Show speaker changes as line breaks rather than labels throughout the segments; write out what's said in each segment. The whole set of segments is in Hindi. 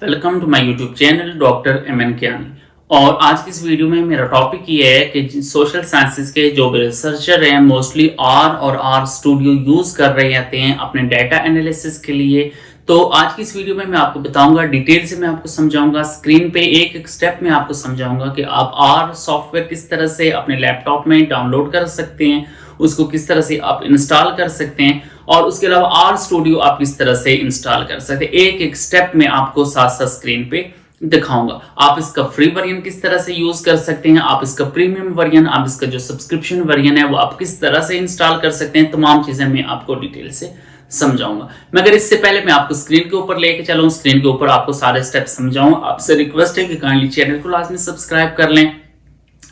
Welcome to my YouTube channel doctor MN Kiani. और आज की इस वीडियो में मेरा टॉपिक ये है कि सोशल साइंसेज के जो भी रिसर्चर हैं मोस्टली आर और आर स्टूडियो यूज कर रहे होते हैं अपने डाटा एनालिसिस के लिए। तो आज की इस वीडियो में मैं आपको बताऊंगा, डिटेल से मैं आपको समझाऊंगा, स्क्रीन पे एक एक स्टेप में आपको समझाऊंगा कि आप आर सॉफ्टवेयर किस तरह से अपने लैपटॉप में डाउनलोड कर सकते हैं, उसको किस तरह से आप इंस्टॉल कर सकते हैं और उसके अलावा आर स्टूडियो आप किस तरह से इंस्टॉल कर सकते हैं। एक एक स्टेप में आपको साथ साथ स्क्रीन पे दिखाऊंगा। आप इसका फ्री वर्जन किस तरह से यूज कर सकते हैं, आप इसका प्रीमियम वर्जन, आप इसका जो सब्सक्रिप्शन वर्जन है वो आप किस तरह से इंस्टॉल कर सकते हैं, तमाम चीजें मैं आपको डिटेल से समझाऊंगा। मगर इससे पहले मैं आपको स्क्रीन के ऊपर लेके चलूं, स्क्रीन के ऊपर आपको सारे स्टेप समझाऊं। आपसे रिक्वेस्ट है कि काइंडली चैनल को लाजमी सब्सक्राइब कर लें,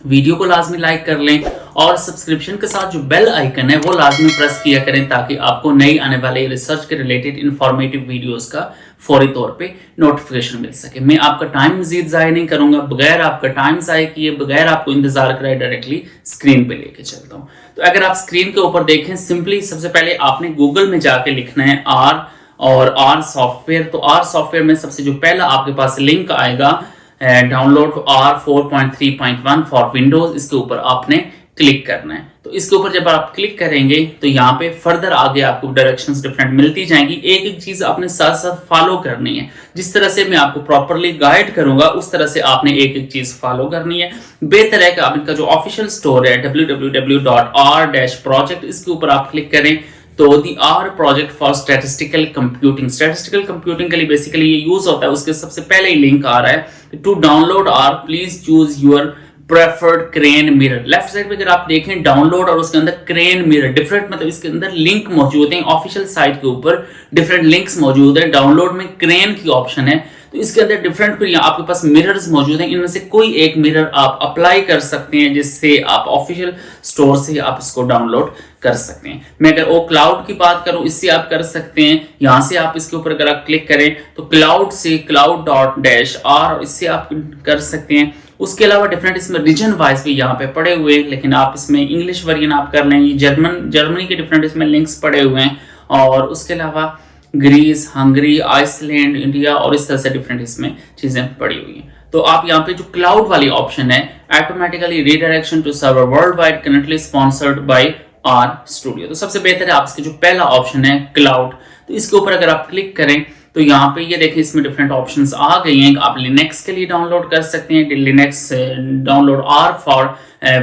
वीडियो को लाजमी लाइक कर लें और सब्सक्रिप्शन के साथ जो बेल आइकन है वो लाजमी प्रेस किया करें ताकि आपको नई आने वाले रिसर्च के रिलेटेड इंफॉर्मेटिव वीडियोस का फौरी तौर पे नोटिफिकेशन मिल सके। मैं आपका टाइम मजीद ज़ाया नहीं करूंगा, बगैर आपका टाइम ज़ाया किए, बगैर आपको इंतजार कराए डायरेक्टली स्क्रीन पे लेके चलता हूँ। तो अगर आप स्क्रीन के ऊपर देखें, सिंपली सबसे पहले आपने गूगल में जाके लिखना है आर और आर सॉफ्टवेयर। तो आर सॉफ्टवेयर में सबसे जो पहला आपके पास लिंक आएगा डाउनलोड R 4.3.1 फॉर विंडोज, इसके ऊपर आपने क्लिक करना है। तो इसके ऊपर जब आप क्लिक करेंगे तो यहाँ पे फर्दर आगे आपको डायरेक्शंस डिफरेंट मिलती जाएंगी। एक एक चीज आपने साथ साथ फॉलो करनी है। जिस तरह से मैं आपको प्रॉपर्ली गाइड करूंगा उस तरह से आपने एक एक चीज फॉलो करनी है। बेहतर है कि आप इनका जो ऑफिशियल स्टोर है www.r-project, इसके ऊपर आप क्लिक करें तो the R project for statistical computing के लिए बेसिकली ये यूज होता है। उसके सबसे पहले ही लिंक आ रहा है to download R please choose your preferred CRAN mirror. Left side पे अगर आप देखें डाउनलोड और उसके अंदर क्रेन मिरर डिफरेंट, मतलब इसके अंदर लिंक मौजूद हैं। ऑफिशियल साइट के ऊपर डिफरेंट लिंक्स मौजूद है। डाउनलोड में क्रेन की ऑप्शन है तो इसके अंदर डिफरेंट फिर आपके पास मिरर्स मौजूद हैं। इनमें से कोई एक मिरर आप अप्लाई कर सकते हैं जिससे आप ऑफिशियल स्टोर से आप इसको डाउनलोड कर सकते हैं। मैं अगर वो क्लाउड की बात करूं, इससे आप कर सकते हैं। यहां से आप इसके ऊपर अगर आप क्लिक करें तो क्लाउड से cloud.r इससे आप कर सकते हैं। उसके अलावा डिफरेंट इसमें रीजन वाइज भी यहाँ पे पड़े हुए हैं, लेकिन आप इसमें इंग्लिश वर्जन आप कर लें। जर्मनी के डिफरेंट इसमें लिंक्स पड़े हुए हैं और उसके अलावा ग्रीस, हंगरी, आइसलैंड, इंडिया और इस तरह से डिफरेंट इसमें चीजें पड़ी हुई हैं। तो आप यहाँ पे जो क्लाउड वाली ऑप्शन है automatically redirection to server worldwide currently sponsored by RStudio, तो सबसे बेहतर है आप इसके जो पहला ऑप्शन है क्लाउड, तो इसके ऊपर अगर आप क्लिक करें तो यहाँ पे ये देखिए इसमें डिफरेंट ऑप्शंस आ गई हैं। आप लिनक्स के लिए डाउनलोड कर सकते हैं, Linux download R for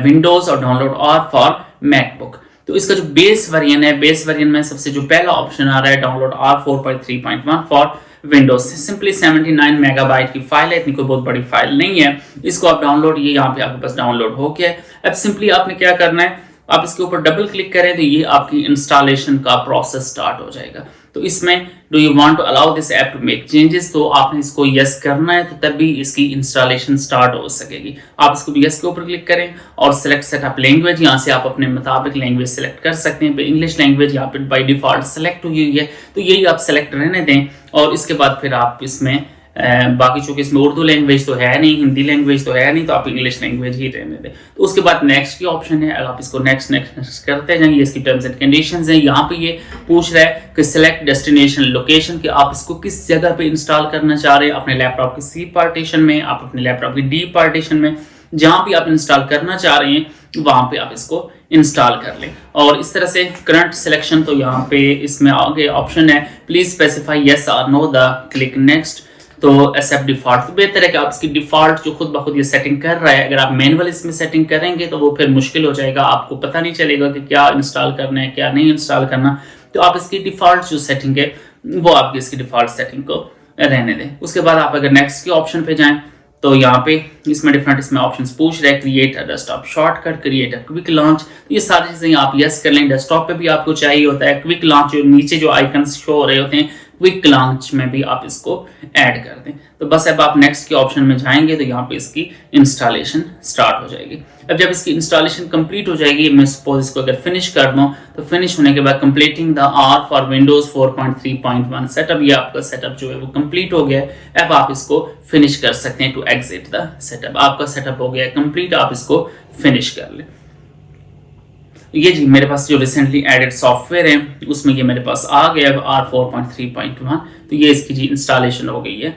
Windows और डाउनलोड आर फॉर मैकबुक। तो इसका जो बेस वर्जन है, बेस वर्जन में सबसे जो पहला ऑप्शन आ रहा है download R 4.3.1 for Windows. Simply 79 megabyte की फाइल है, इतनी कोई बहुत बड़ी फाइल नहीं है। इसको आप डाउनलोड, ये यहाँ पे आपके पास डाउनलोड हो गया है। अब सिंपली आपने क्या करना है, आप इसके ऊपर डबल क्लिक करें तो ये आपकी इंस्टॉलेशन का प्रोसेस स्टार्ट हो जाएगा। तो इसमें do you want to allow this app to make changes, तो आपने इसको यस करना है तो तभी इसकी इंस्टॉलेशन स्टार्ट हो सकेगी। आप इसको यस के ऊपर क्लिक करें और सिलेक्ट सेटअप लैंग्वेज, यहाँ से आप अपने मुताबिक लैंग्वेज सेलेक्ट कर सकते हैं। इंग्लिश लैंग्वेज यहाँ पे बाई डिफॉल्ट सेलेक्ट हुई है तो यही आप सेलेक्ट रहने दें। और इसके बाद फिर आप इसमें बाकी चूंकि इसमें उर्दू लैंग्वेज तो है नहीं, हिंदी लैंग्वेज तो है नहीं, तो आप इंग्लिश लैंग्वेज ही रहने दें। तो उसके बाद नेक्स्ट की ऑप्शन है, अगर आप इसको नेक्स्ट करते जाएंगे, इसकी टर्म्स एंड कंडीशंस हैं। यहाँ पे ये पूछ रहा है कि सिलेक्ट डेस्टिनेशन लोकेशन, कि आप इसको किस जगह पे इंस्टॉल करना चाह रहे हैं, अपने लैपटॉप की C पार्टीशन में, आप अपने लैपटॉप की D पार्टीशन में, जहां भी आप इंस्टॉल करना चाह रहे हैं वहां पे आप इसको इंस्टॉल कर लें। और इस तरह से करंट सिलेक्शन, तो यहाँ पे इसमें आगे ऑप्शन है प्लीज स्पेसिफाई यस और नो द क्लिक नेक्स्ट, तो एक्सेप्ट डिफॉल्ट। तो बेहतर है कि आप इसकी डिफॉल्ट जो खुद ब खुद ये सेटिंग कर रहा है, अगर आप मैनुअल इसमें सेटिंग करेंगे तो वो फिर मुश्किल हो जाएगा, आपको पता नहीं चलेगा कि क्या इंस्टॉल करना है क्या नहीं इंस्टॉल करना। तो आप इसकी डिफॉल्ट जो सेटिंग है वो आपकी इसकी डिफॉल्ट सेटिंग को रहने दें। उसके बाद आप अगर नेक्स्ट के ऑप्शन पे जाएं तो यहाँ पे इसमें डिफरेंट इसमें ऑप्शंस पूछ रहे हैं, create a desktop shortcut, create a quick launch, तो ये सारी चीजें आप यस कर लें। डेस्कटॉप पे भी आपको चाहिए होता है क्विक लॉन्च, जो नीचे जो आइकन्स शो हो रहे होते हैं क्विक लॉन्च में भी आप इसको ऐड कर दें। तो बस अब आप नेक्स्ट के ऑप्शन में जाएंगे तो यहाँ पे इसकी इंस्टॉलेशन स्टार्ट हो जाएगी। अब जब इसकी इंस्टॉलेशन कंप्लीट हो जाएगी, मैं सपोज इसको अगर फिनिश कर दूं तो फिनिश होने के बाद completing the R for Windows 4.3.1 setup, ये आपका सेटअप जो है वो कंप्लीट हो गया है। अब आप इसको फिनिश कर सकते हैं टू एग्जिट द सेटअप। आपका सेटअप हो गया है कंप्लीट, आप इसको फिनिश कर लें। ये जी मेरे पास जो रिसेंटली एडेड सॉफ्टवेयर है उसमें ये मेरे पास आ गया R 4.3.1, तो ये इसकी जी इंस्टॉलेशन हो गई है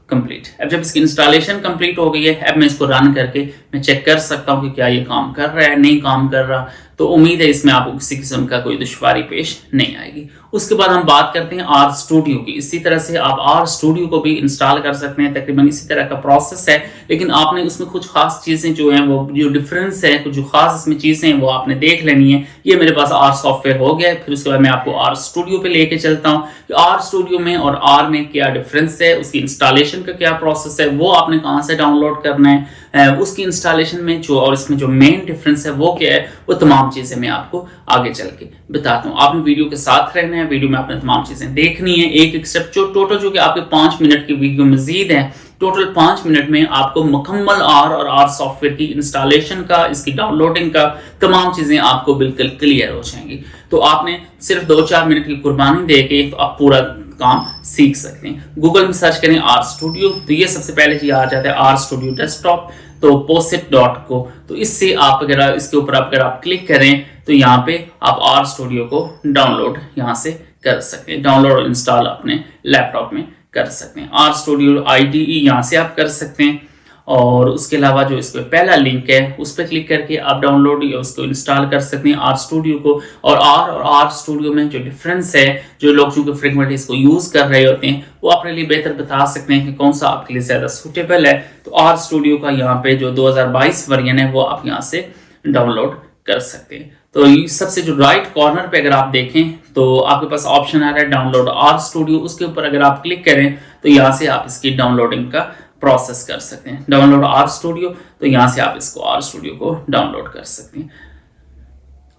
कंप्लीट। अब जब इसकी इंस्टॉलेशन कंप्लीट हो गई है, अब मैं इसको रन करके मैं चेक कर सकता हूँ कि क्या ये काम कर रहा है, नहीं काम कर रहा। तो उम्मीद है इसमें आपको किसी किस्म का कोई दुश्वारी पेश नहीं आएगी। उसके बाद हम बात करते हैं आर स्टूडियो की। इसी तरह से आप आर स्टूडियो को भी इंस्टॉल कर सकते हैं, तकरीबन इसी तरह का प्रोसेस है, लेकिन आपने उसमें कुछ खास चीज़ें जो हैं, वो जो डिफरेंस है, कुछ जो खास इसमें चीज़ें हैं वो आपने देख लेनी है। ये मेरे पास आर सॉफ्टवेयर हो गया है। फिर उसके बाद मैं आपको आर स्टूडियो पे लेके चलता हूँ कि आर स्टूडियो में और आर में क्या डिफरेंस है, उसकी इंस्टॉलेशन का क्या प्रोसेस है, वो आपने कहाँ से डाउनलोड करना है, उसकी इंस्टॉलेशन में जो और इसमें जो मेन डिफरेंस है वो क्या है, वो तमाम चीज़ें मैं आपको आगे चल के बताता हूँ। आपने वीडियो के साथ रहना है, वीडियो में आपने तमाम चीज़ें देखनी है, एक एक स्टेप जो टोटल जो कि आपके 5 मिनट की वीडियो मजीद है। टोटल 5 मिनट में आपको मुकम्मल आर और आर सॉफ्टवेयर की इंस्टॉलेशन का, इसकी डाउनलोडिंग का तमाम चीज़ें आपको बिल्कुल क्लियर हो जाएंगी। तो आपने सिर्फ 2-4 मिनट की कुर्बानी दे के तो आप पूरा काम सीख सकते हैं। गूगल में सर्च करें आर स्टूडियो, तो ये सबसे पहले जी आ जाता है आर स्टूडियो डेस्कटॉप, तो posit.co। तो इससे आप अगर इसके ऊपर अगर आप क्लिक करें तो यहाँ पे आप आर स्टूडियो को डाउनलोड यहाँ से कर सकते हैं, डाउनलोड और इंस्टॉल अपने लैपटॉप में कर सकते हैं। आर स्टूडियो IDE यहाँ से आप कर सकते हैं, और उसके अलावा जो इस पर पहला लिंक है उस पर क्लिक करके आप डाउनलोड या उसको इंस्टॉल कर सकते हैं आर स्टूडियो को। और आर स्टूडियो में जो डिफरेंस है, जो लोग चूंकि फ्रीक्वेंटली इसको यूज़ कर रहे होते हैं, वो अपने लिए बेहतर बता सकते हैं कि कौन सा आपके लिए ज़्यादा सूटेबल है। तो आर स्टूडियो का यहाँ पे जो 2022 वर्जन है वो आप यहाँ से डाउनलोड कर सकते हैं। तो सबसे जो राइट कॉर्नर पे अगर आप देखें तो आपके पास ऑप्शन आ रहा है डाउनलोड आर स्टूडियो। उसके ऊपर अगर आप क्लिक करें तो यहाँ से आप इसकी डाउनलोडिंग का प्रोसेस कर सकते हैं। डाउनलोड आर स्टूडियो, तो यहाँ से आप इसको आर स्टूडियो को डाउनलोड कर सकते हैं।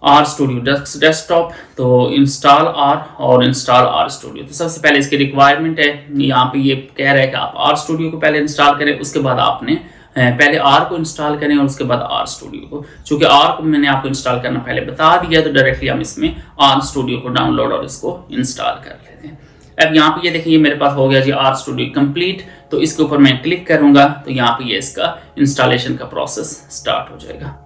आर स्टूडियो डेस्कटॉप, तो इंस्टॉल आर और इंस्टॉल आर स्टूडियो। तो सबसे पहले इसकी रिक्वायरमेंट है, यहाँ पे ये कह रहा है कि आप आर स्टूडियो को पहले इंस्टॉल करें, उसके बाद आपने पहले आर को इंस्टॉल करें और उसके बाद आर स्टूडियो को। चूंकि आर को मैंने आपको इंस्टॉल करना पहले बता दिया, तो डायरेक्टली हम इसमें आर स्टूडियो को डाउनलोड और इसको इंस्टॉल कर लेते हैं। अब यहाँ पे ये देखिए, ये मेरे पास हो गया जी आर स्टूडियो कंप्लीट। तो इसके ऊपर मैं क्लिक करूंगा तो यहाँ पे ये इसका इंस्टॉलेशन का प्रोसेस स्टार्ट हो जाएगा।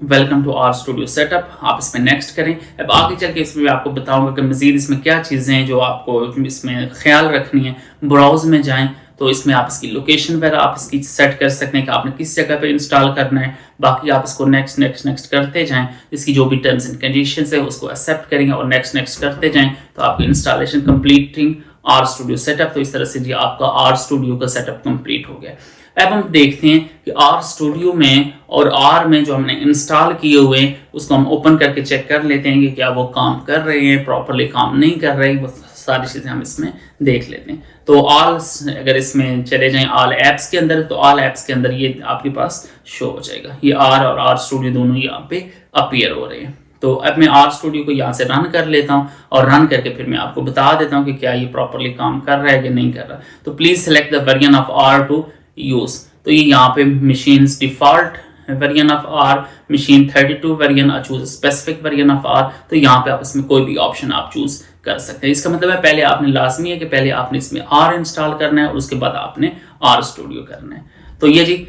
Welcome to RStudio setup, आप इसमें नेक्स्ट करें। अब आगे चल के इसमें आपको बताऊंगा कि मजीद इसमें क्या चीज़ें हैं जो आपको इसमें ख्याल रखनी है। ब्राउज में जाएं तो इसमें आप इसकी लोकेशन वगैरह आप इसकी सेट कर सकते हैं कि आपने किस जगह पे इंस्टॉल करना है। बाकी आप इसको नेक्स्ट नेक्स्ट नेक्स्ट करते जाएं, इसकी जो भी टर्म्स एंड कंडीशंस है उसको एक्सेप्ट करेंगे और नेक्स्ट नेक्स्ट करते जाएं, तो आपकी installation completing RStudio setup. तो इस तरह से जी आपका आर स्टूडियो का सेटअप कंप्लीट हो गया। अब हम देखते हैं कि आर स्टूडियो में और आर में जो हमने इंस्टॉल किए हुए हैं उसको हम ओपन करके चेक कर लेते हैं कि क्या वो काम कर रहे हैं, प्रॉपरली काम नहीं कर रहे हैं, वो सारी चीज़ें हम इसमें देख लेते हैं। तो ऑल, अगर इसमें चले जाएं ऑल ऐप्स के अंदर, तो ऑल ऐप्स के अंदर ये आपके पास शो हो जाएगा। ये आर और आर स्टूडियो दोनों यहाँ पे अपीयर हो रहे हैं। तो अब मैं आर स्टूडियो को यहाँ से रन कर लेता हूँ और रन करके फिर मैं आपको बता देता हूँ कि क्या ये प्रॉपरली काम कर रहा है कि नहीं कर रहा। तो please select the version of R to use. तो ये यहाँ पे machine's default version of R, machine 32 version, choose specific version of R. तो यहाँ पे आप इसमें कोई भी ऑप्शन आप चूज कर सकते हैं। इसका मतलब है पहले आपने लाजमी है कि पहले आपने इसमें आर इंस्टॉल करना है और उसके बाद आपने आर स्टूडियो करना है। तो ये जी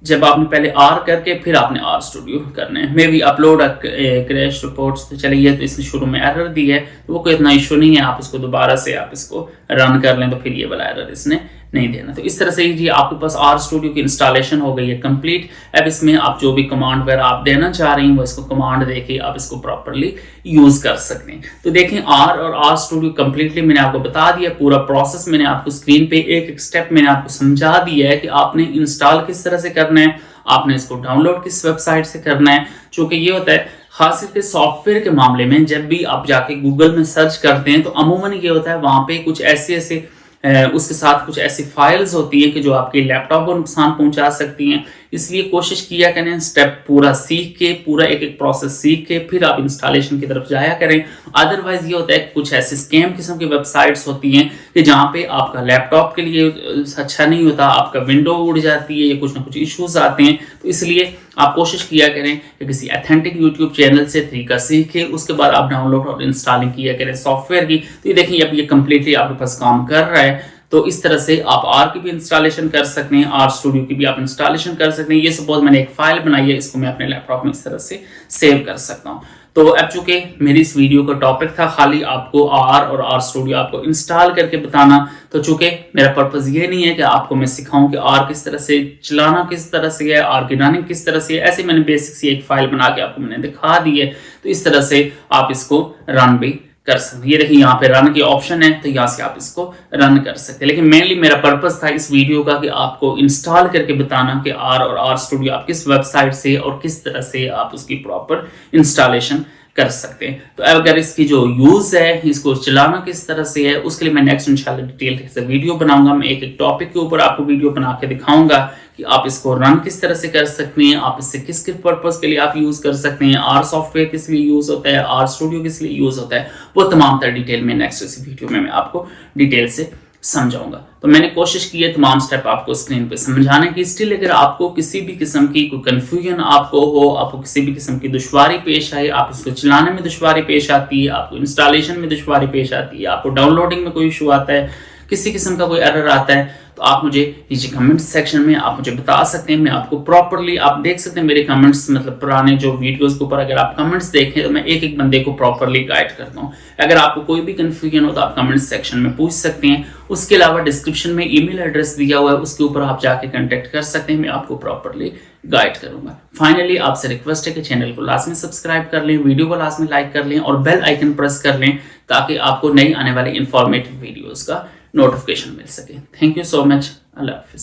जब आपने पहले आर करके फिर आपने आर स्टूडियो करना है। May be upload crash reports, तो चलिए, तो इसने शुरू में एरर दी है, तो वो कोई इतना इशू नहीं है, आप इसको दोबारा से आप इसको रन कर लें तो फिर ये वाला एरर इसने नहीं देना। तो इस तरह से जी आपके पास आर स्टूडियो की इंस्टॉलेशन हो गई है कंप्लीट। अब इसमें आप जो भी कमांड वगैरह आप देना चाह रही हैं वो इसको कमांड देके आप इसको प्रॉपरली यूज कर सकते हैं। तो देखें, आर और आर स्टूडियो कंप्लीटली मैंने आपको बता दिया, पूरा प्रोसेस मैंने आपको स्क्रीन पे एक एक स्टेप मैंने आपको समझा दिया है कि आपने इंस्टॉल किस तरह से करना है, आपने इसको डाउनलोड किस वेबसाइट से करना है। चूंकि ये होता है खास करके सॉफ्टवेयर के मामले में, जब भी आप जाके गूगल में सर्च करते हैं तो अमूमन ये होता है वहां पे कुछ ऐसे उसके साथ कुछ ऐसी फाइल्स होती हैं कि जो आपके लैपटॉप को नुकसान पहुंचा सकती हैं। इसलिए कोशिश किया करें स्टेप पूरा सीख के, पूरा एक एक प्रोसेस सीख के फिर आप इंस्टॉलेशन की तरफ जाया करें। अदरवाइज ये होता है कुछ ऐसे स्कैम किस्म की वेबसाइट्स होती हैं कि जहाँ पे आपका लैपटॉप के लिए अच्छा नहीं होता, आपका विंडो उड़ जाती है या कुछ ना कुछ इश्यूज आते हैं। तो इसलिए आप कोशिश किया करें कि किसी अथेंटिक यूट्यूब चैनल से तरीका सीख के उसके बाद आप डाउनलोड और इंस्टॉलिंग किया करें सॉफ्टवेयर की। तो ये देखिए अब ये कंप्लीटली आपके पास काम कर रहा है। तो इस तरह से आप आर की भी इंस्टॉलेशन कर सकते हैं, आर स्टूडियो की भी आप इंस्टॉलेशन कर सकते हैं। ये सपोज मैंने एक फाइल बनाई है, इसको मैं अपने लैपटॉप में इस तरह से सेव कर सकता हूँ। तो अब चूंकि मेरी इस वीडियो का टॉपिक था खाली आपको आर और आर स्टूडियो आपको इंस्टॉल करके बताना, तो चूंकि मेरा पर्पस ये नहीं है कि आपको मैं सिखाऊं कि आर किस तरह से चलाना किस तरह से है, आर की रनिंग किस तरह से है, ऐसे मैंने बेसिक सी एक फाइल बना के आपको मैंने दिखा दी है। तो इस तरह से आप इसको रन भी कर सकते हैं। ये देखिए यहाँ पे रन की ऑप्शन है, तो यहाँ से आप इसको रन कर सकते हैं। लेकिन मेनली मेरा पर्पस था इस वीडियो का कि आपको इंस्टॉल करके बताना कि आर और आर स्टूडियो आप किस वेबसाइट से और किस तरह से आप उसकी प्रॉपर इंस्टॉलेशन कर सकते हैं। तो अगर इसकी जो यूज है, इसको चलाना किस तरह से है, उसके लिए मैं नेक्स्ट इंशाल्लाह डिटेल से वीडियो बनाऊंगा। मैं एक एक टॉपिक के ऊपर आपको वीडियो बना के दिखाऊंगा कि आप इसको रन किस तरह से कर सकते हैं, आप इससे किस किस पर्पस के लिए आप यूज कर सकते हैं, आर सॉफ्टवेयर किस लिए यूज होता है, आर स्टूडियो किस लिए यूज होता है, वो तमाम तर डिटेल में नेक्स्ट इस वीडियो में मैं आपको डिटेल से समझाऊंगा। तो मैंने कोशिश की है तमाम स्टेप आपको स्क्रीन पे समझाने की। स्टिल अगर आपको किसी भी किस्म की कोई कंफ्यूजन आपको हो, आपको किसी भी किस्म की दुश्वारी पेश आए, आप इसको चलाने में दुश्वारी पेश आती है, आपको इंस्टॉलेशन में दुश्वारी पेश आती है, आपको डाउनलोडिंग में कोई इशू आता है, किसी किस्म का कोई एरर आता है, तो आप मुझे नीचे कमेंट सेक्शन में आप मुझे बता सकते हैं। मैं आपको प्रॉपर्ली, आप देख सकते हैं मेरे कमेंट्स, मतलब पुराने जो वीडियोस के ऊपर अगर आप कमेंट्स देखें तो मैं एक एक बंदे को प्रॉपर्ली गाइड करता हूँ। अगर आपको कोई भी कंफ्यूजन हो तो आप कमेंट सेक्शन में पूछ सकते हैं। उसके अलावा डिस्क्रिप्शन में ईमेल एड्रेस दिया हुआ है, उसके ऊपर आप जाके कॉन्टेक्ट कर सकते हैं, मैं आपको प्रॉपर्ली गाइड करूंगा। फाइनली आपसे रिक्वेस्ट है कि चैनल को लाजमी सब्सक्राइब कर लें, वीडियो को लाजमी लाइक कर लें और बेल आइकन प्रेस कर लें ताकि आपको नई आने वाली इंफॉर्मेटिव वीडियोस का नोटिफिकेशन मिल सके। Thank you so much. Allah Hafiz.